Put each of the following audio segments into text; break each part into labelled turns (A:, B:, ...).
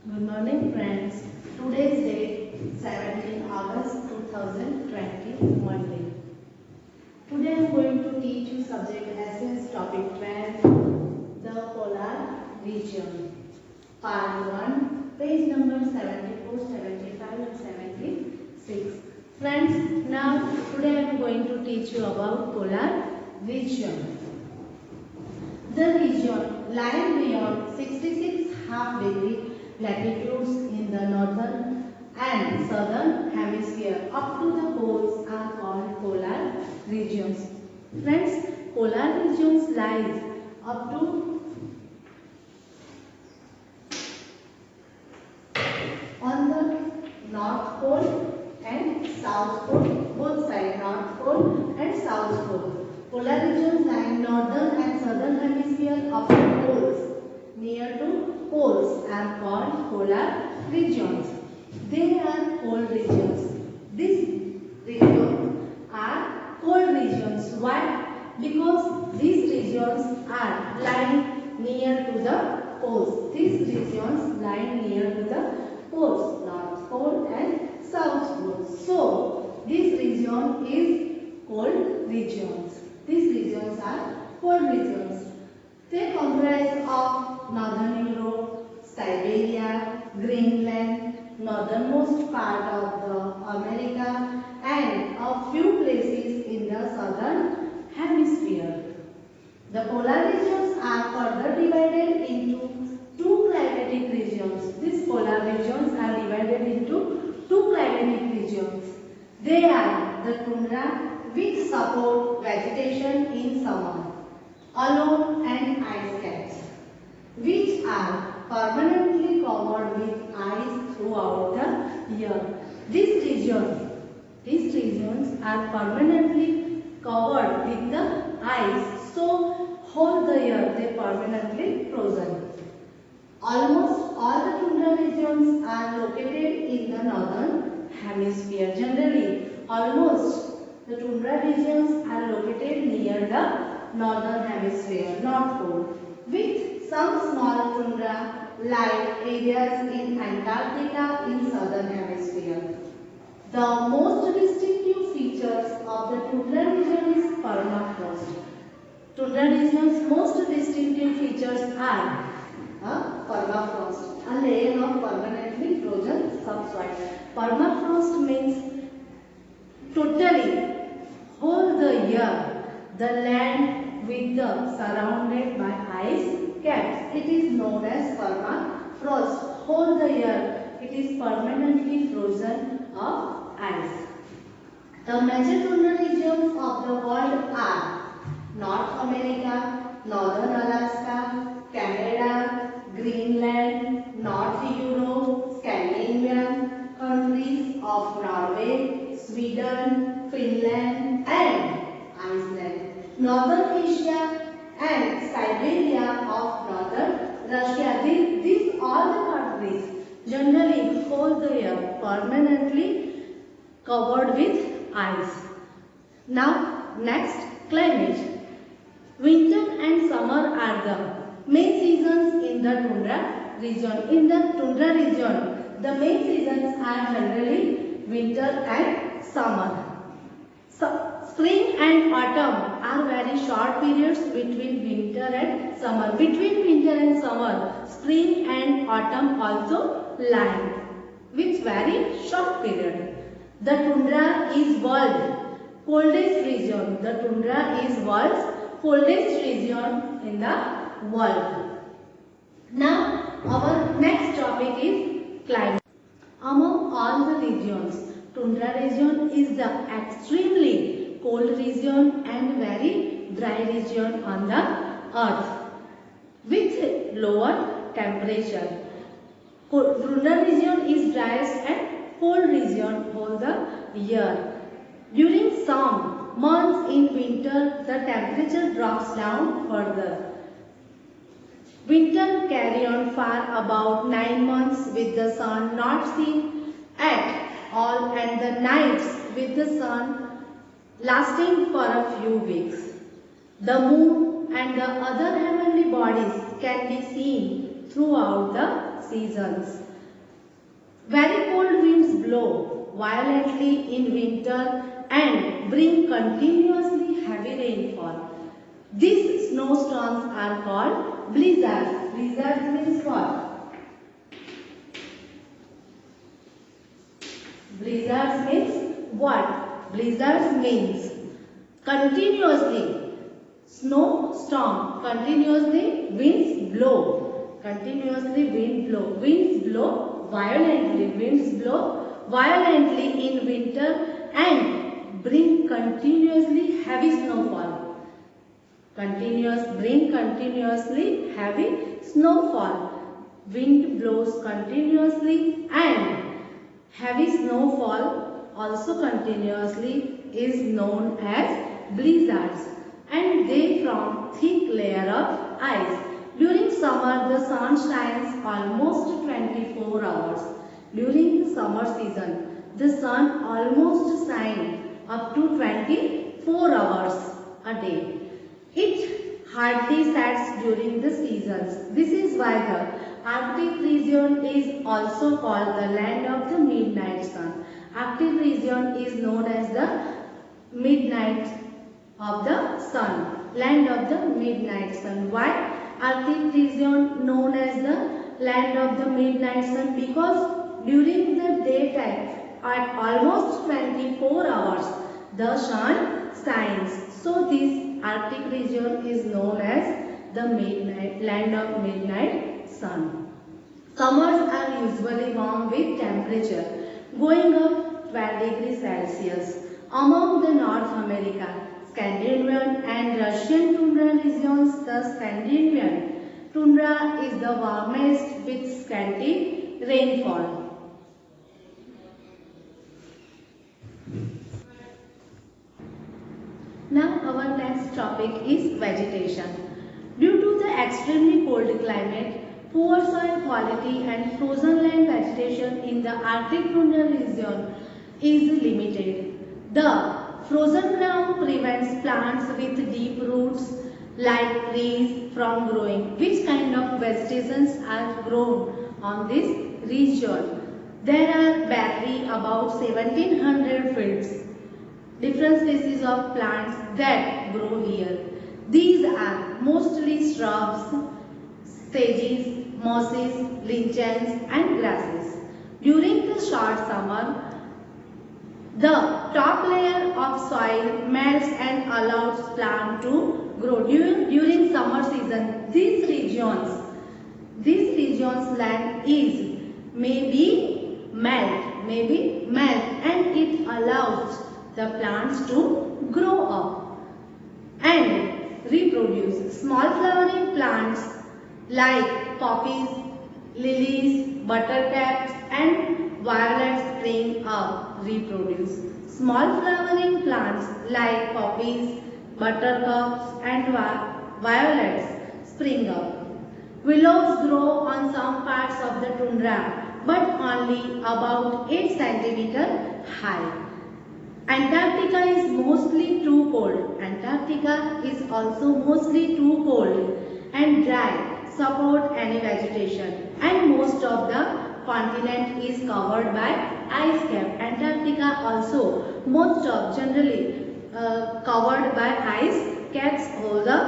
A: Good morning friends. Today's date 17 August 2020 Monday. Today I am going to teach you subject essence topic 12 the polar region. Part 1 page number 74, 75 and 76. Friends, now today I am going to teach you about polar region. The region lying beyond 66 half degree latitudes in the northern and southern hemisphere up to the poles are called polar regions. Friends, polar regions lies up to on the north pole and south pole, both sides, north pole and south pole. Polar regions lie in northern and southern hemisphere of the poles. Near to poles are called polar regions. They are cold regions. These regions are cold regions. Why? Because these regions are lying near to the poles. These regions lie near to the poles, North Pole and South Pole. So, this region is cold regions. These regions are cold regions. They comprise of Northern Europe, Siberia, Greenland, northernmost part of the America and a few places in the southern hemisphere. The polar regions are further divided into two climatic regions. These polar regions are divided into two climatic regions. They are the tundra which support vegetation in summer, alone and ice caps which are permanently covered with ice throughout the year. These regions are permanently covered with the ice, so whole the year they permanently frozen. Almost all the tundra regions are located in the northern hemisphere. Generally, almost the tundra regions are located near the northern hemisphere, North Pole, with some small tundra-like areas in Antarctica in southern hemisphere. The most distinctive features of the tundra region is permafrost. Tundra region's most distinctive features are permafrost, a layer of permanently frozen subsoil. Permafrost means totally whole the year the land with the surrounded by ice caps. It is known as permafrost. Whole the year it is permanently frozen of ice. The major tundra regions of the world are North America, Northern Alaska, Canada, Greenland, North Europe, Scandinavian countries of Norway, Sweden, Finland and Iceland, Northern Asia and Siberia of Northern Russia. These all the countries generally hold the year permanently covered with ice. Now next, climate. Winter and summer are the main seasons in the tundra region. In the tundra region, the main seasons are generally winter and summer. Spring and autumn are very short periods between winter and summer. Between winter and summer, spring and autumn also lie with very short period. The tundra is world coldest region. The tundra is world's coldest region in the world. Now our next topic is climate. Among all the regions, tundra region is the extremely cold region and very dry region on the earth with lower temperature. Tundra region is driest and cold region all the year. During some months in winter, the temperature drops down further. Winter carry on for about 9 months with the sun not seen at all and the nights with the sun lasting for a few weeks. The moon and the other heavenly bodies can be seen throughout the seasons. Very cold winds blow violently in winter and bring continuously heavy rainfall. These snowstorms are called blizzards. Blizzards means what? Blizzards means what? Blizzards means continuously snowstorm, continuously winds blow, continuously winds blow violently in winter and bring continuously heavy snowfall. Continuously heavy snowfall. Wind blows continuously and heavy snowfall also continuously is known as blizzards, and they form thick layer of ice. During summer the sun shines almost 24 hours. During the summer season the sun almost shines up to 24 hours a day. It hardly sets during the seasons. This is why the Arctic region is also called the land of the midnight sun. Arctic region is known as the midnight of the sun, land of the midnight sun. Why Arctic region known as the land of the midnight sun? Because during the daytime at almost 24 hours the sun shines. So this Arctic region is known as the land of midnight sun. Summers are usually warm with temperature going up 12 degrees Celsius. Among the North America, Scandinavian and Russian tundra regions, the Scandinavian tundra is the warmest with scanty rainfall. Now our next topic is vegetation. Due to the extremely cold climate, poor soil quality and frozen land vegetation in the Arctic tundra region is limited. The frozen ground prevents plants with deep roots like trees from growing. Which kind of vegetations are grown on this region? There are barely about 1700 fields. Different species of plants that grow here. These are mostly shrubs, sedges, mosses, lichens and grasses. During the short summer, the top layer of soil melts and allows plant to grow. During summer season, these regions land is maybe melt and it allows the plants to grow up and reproduce. Small flowering plants like poppies, lilies, buttercups and violets spring up, reproduce. Small flowering plants like poppies, buttercups and violets spring up. Willows grow on some parts of the tundra but only about 8 cm high. Antarctica is mostly too cold. Antarctica is also mostly too cold and dry, support any vegetation, and most of the continent is covered by ice cap. Antarctica also generally covered by ice caps all the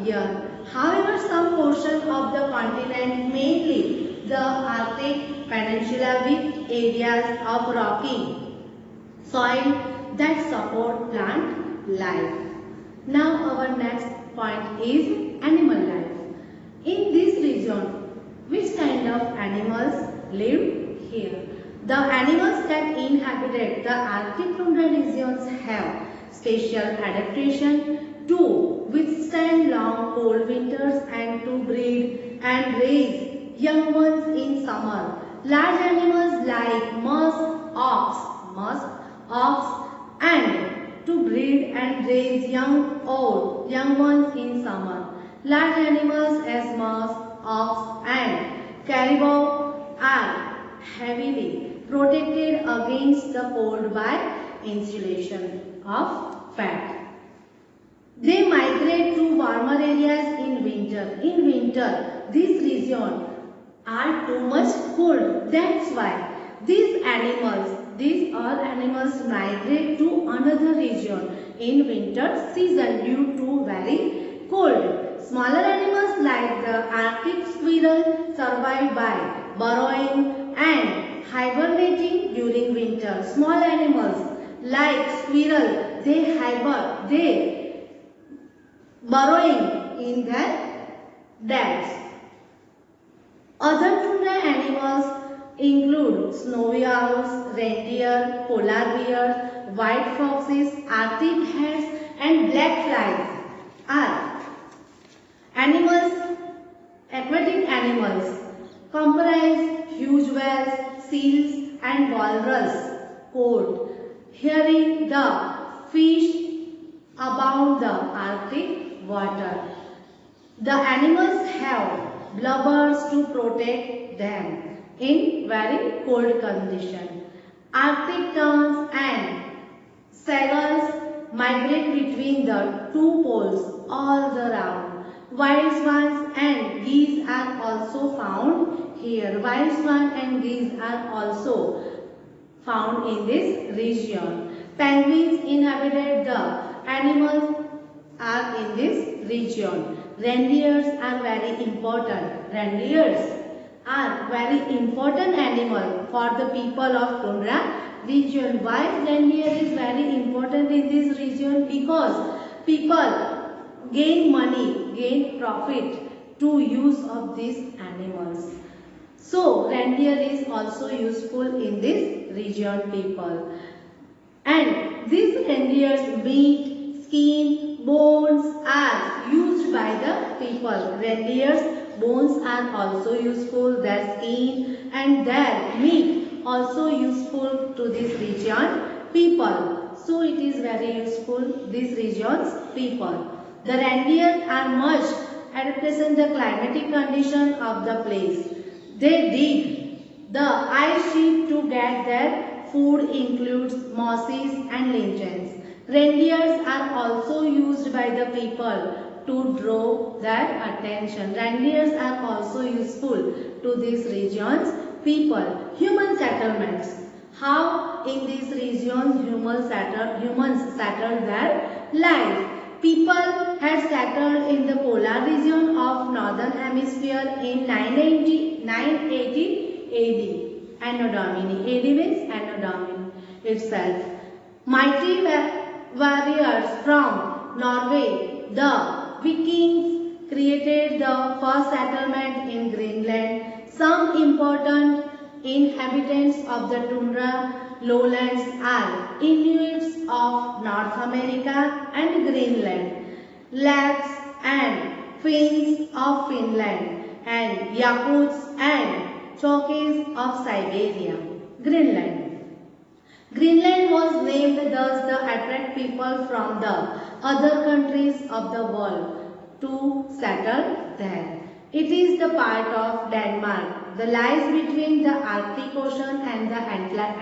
A: year. However, some portion of the continent, mainly the Arctic Peninsula with areas of rocky soil that support plant life. Now our next point is animal life. In this region, which kind of animals live here? The animals that inhabited the Arctic tundra regions have special adaptation to withstand long cold winters and to breed and raise young ones in summer. Large animals like ox, and to breed and raise young ones in summer. Large animals as moose, ox and caribou are heavily protected against the cold by insulation of fat. They migrate to warmer areas in winter. In winter, this region are too much cold. That's why these all animals migrate to another region in winter season due to very cold. Smaller animals like the Arctic squirrel survive by burrowing and hibernating during winter. Small animals like squirrel, they burrowing in their dens. Other tundra animals include snowy owls, reindeer, polar bears, white foxes, Arctic hares and black flies are animals, aquatic animals comprise huge whales, seals and walrus code. Here the fish abound the Arctic water. The animals have blubbers to protect them in very cold condition. Arctic terns and seagulls migrate between the two poles all the round. Wild swans and geese are also found here. Wild swan and geese are also found in this region. Penguins inhabited the animals are in this region. Reindeers are very important. Reindeers are very important animal for the people of tundra region. Why reindeer is very important in this region? Because people gain money, gain profit to use of these animals. So reindeer is also useful in this region people. And these reindeer's meat, skin, bones are used by the people. Reindeer's bones are also useful, their skin and their meat also useful to this region people. So it is very useful this region's people. The reindeer are much represent the climatic condition of the place. They dig the ice sheet to get their food includes mosses and lichens. Reindeers are also used by the people to draw their attention. Reindeers are also useful to these regions people. Human settlements. How in these regions humans settled their life. People had settled in the polar region of northern hemisphere in 980 AD. Anno Domini. AD means Anno Domini itself. Mighty warriors from Norway, the Vikings created the first settlement in Greenland. Some important inhabitants of the tundra lowlands are Inuits of North America and Greenland, Lapps and Finns of Finland, and Yakuts and Chukches of Siberia. Greenland. Greenland was named thus to attract people from the other countries of the world to settle there. It is the part of Denmark that lies between the Arctic Ocean and the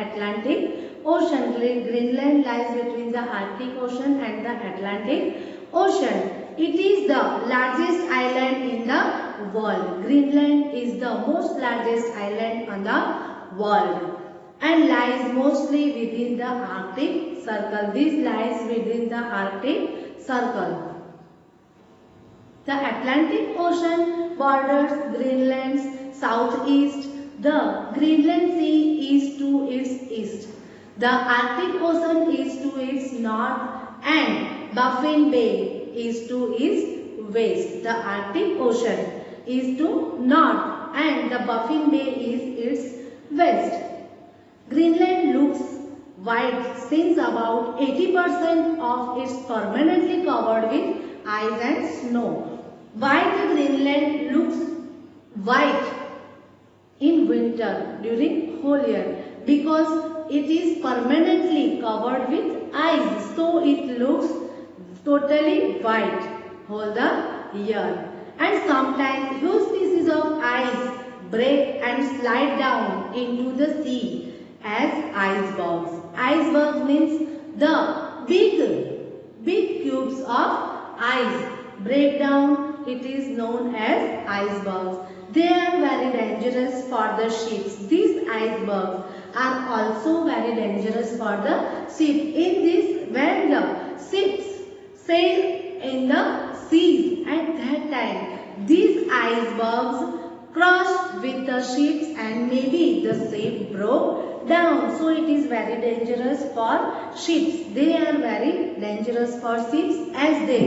A: Atlantic Ocean. Greenland lies between the Arctic Ocean and the Atlantic Ocean. It is the largest island in the world. Greenland is the most largest island on the world and lies mostly within the Arctic Circle. This lies within the Arctic Circle. The Atlantic Ocean borders Greenland's southeast. The Greenland Sea is to its east. The Arctic Ocean is to its north and Baffin Bay is to its west. The Arctic Ocean is to north and the Baffin Bay is its west. Greenland looks white since about 80% of it is permanently covered with ice and snow. Why the Greenland looks white in winter during whole year? Because it is permanently covered with ice, so it looks totally white whole the year. And sometimes huge pieces of ice break and slide down into the sea as icebergs. Iceberg means the big cubes of ice break down. It is known as icebergs. They are very dangerous for the ships. These icebergs are also very dangerous for the ship. In this, when the ships sail in the seas, at that time these icebergs crashed with the ships and maybe the ship broke down. So it is very dangerous for ships. They are very dangerous for ships as they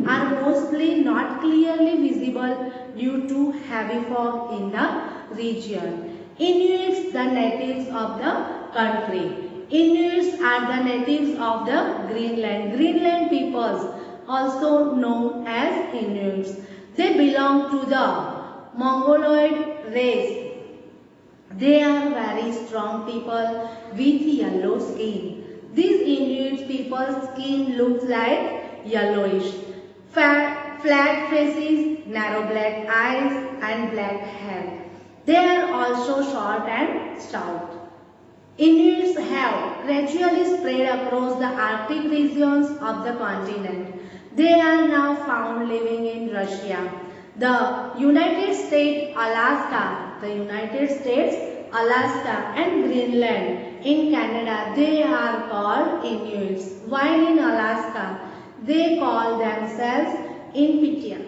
A: are mostly not clearly visible due to heavy fog in the region. Inuits, the natives of the country. Inuits are the natives of the Greenland. Greenland peoples, also known as Inuits. They belong to the Mongoloid race. They are very strong people with yellow skin. These Inuit people's skin looks like yellowish. Flat faces, narrow black eyes and black hair. They are also short and stout. Inuits have gradually spread across the Arctic regions of the continent. They are now found living in Russia, the United States, Alaska and Greenland. In Canada, they are called Inuits, while in Alaska, they call themselves Inupiat.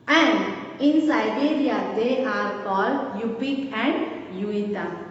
A: And in Siberia, they are called Yupik and Yuita.